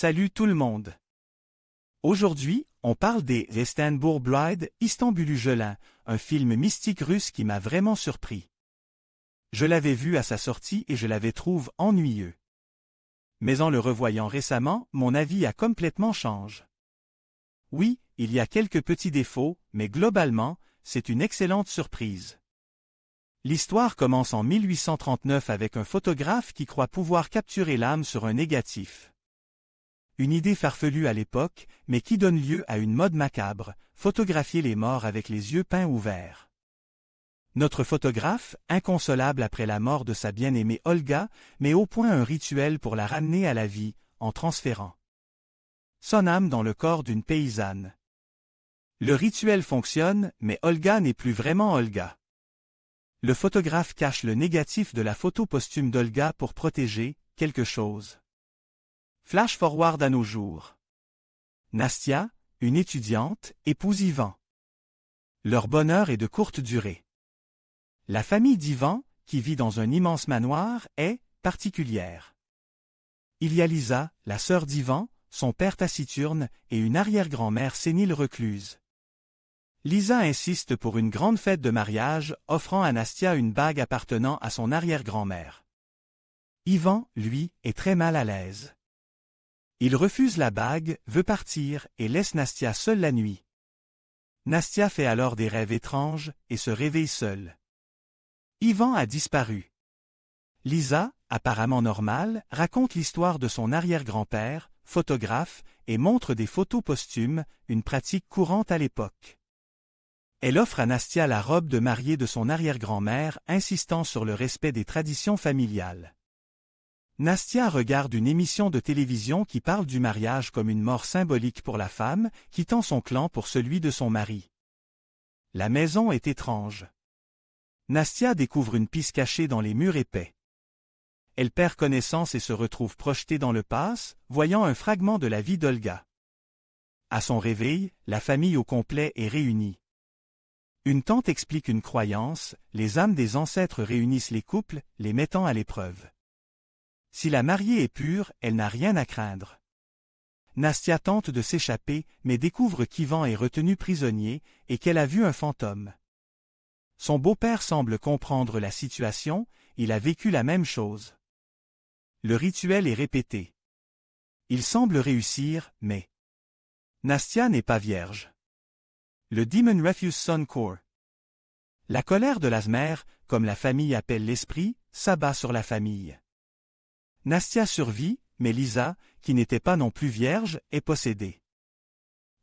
Salut tout le monde. Aujourd'hui, on parle des Istanbul Bride, Istanbul Gelin, un film mystique russe qui m'a vraiment surpris. Je l'avais vu à sa sortie et je l'avais trouvé ennuyeux. Mais en le revoyant récemment, mon avis a complètement changé. Oui, il y a quelques petits défauts, mais globalement, c'est une excellente surprise. L'histoire commence en 1839 avec un photographe qui croit pouvoir capturer l'âme sur un négatif. Une idée farfelue à l'époque, mais qui donne lieu à une mode macabre, photographier les morts avec les yeux peints ouverts. Notre photographe, inconsolable après la mort de sa bien-aimée Olga, met au point un rituel pour la ramener à la vie, en transférant son âme dans le corps d'une paysanne. Le rituel fonctionne, mais Olga n'est plus vraiment Olga. Le photographe cache le négatif de la photo posthume d'Olga pour protéger quelque chose. Flash forward à nos jours. Nastia, une étudiante, épouse Ivan. Leur bonheur est de courte durée. La famille d'Ivan, qui vit dans un immense manoir, est particulière. Il y a Lisa, la sœur d'Ivan, son père taciturne et une arrière-grand-mère sénile recluse. Lisa insiste pour une grande fête de mariage, offrant à Nastia une bague appartenant à son arrière-grand-mère. Ivan, lui, est très mal à l'aise. Il refuse la bague, veut partir et laisse Nastia seule la nuit. Nastia fait alors des rêves étranges et se réveille seule. Ivan a disparu. Lisa, apparemment normale, raconte l'histoire de son arrière-grand-père, photographe, et montre des photos posthumes, une pratique courante à l'époque. Elle offre à Nastia la robe de mariée de son arrière-grand-mère, insistant sur le respect des traditions familiales. Nastia regarde une émission de télévision qui parle du mariage comme une mort symbolique pour la femme, quittant son clan pour celui de son mari. La maison est étrange. Nastia découvre une piste cachée dans les murs épais. Elle perd connaissance et se retrouve projetée dans le passé, voyant un fragment de la vie d'Olga. À son réveil, la famille au complet est réunie. Une tante explique une croyance, les âmes des ancêtres réunissent les couples, les mettant à l'épreuve. Si la mariée est pure, elle n'a rien à craindre. Nastia tente de s'échapper, mais découvre qu'Ivan est retenu prisonnier et qu'elle a vu un fantôme. Son beau-père semble comprendre la situation, il a vécu la même chose. Le rituel est répété. Il semble réussir, mais Nastia n'est pas vierge. Le Demon Refuse Son Core. La colère de la mère, comme la famille appelle l'esprit, s'abat sur la famille. Nastia survit, mais Lisa, qui n'était pas non plus vierge, est possédée.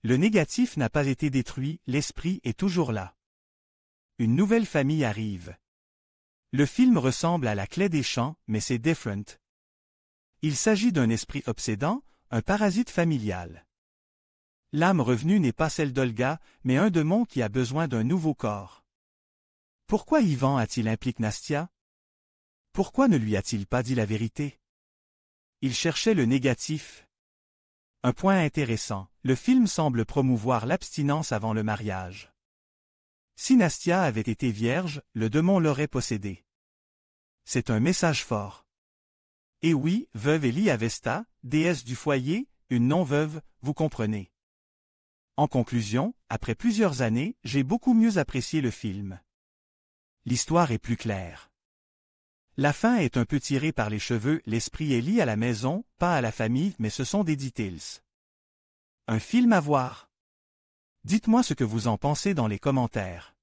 Le négatif n'a pas été détruit, l'esprit est toujours là. Une nouvelle famille arrive. Le film ressemble à La Clé des Champs, mais c'est different. Il s'agit d'un esprit obsédant, un parasite familial. L'âme revenue n'est pas celle d'Olga, mais un démon qui a besoin d'un nouveau corps. Pourquoi Ivan a-t-il impliqué Nastia? Pourquoi ne lui a-t-il pas dit la vérité? Il cherchait le négatif. Un point intéressant, le film semble promouvoir l'abstinence avant le mariage. Si Nastia avait été vierge, le démon l'aurait possédée. C'est un message fort. Et oui, veuve Elie Avesta, déesse du foyer, une non-veuve, vous comprenez. En conclusion, après plusieurs années, j'ai beaucoup mieux apprécié le film. L'histoire est plus claire. La fin est un peu tirée par les cheveux, l'esprit est lié à la maison, pas à la famille, mais ce sont des details. Un film à voir. Dites-moi ce que vous en pensez dans les commentaires.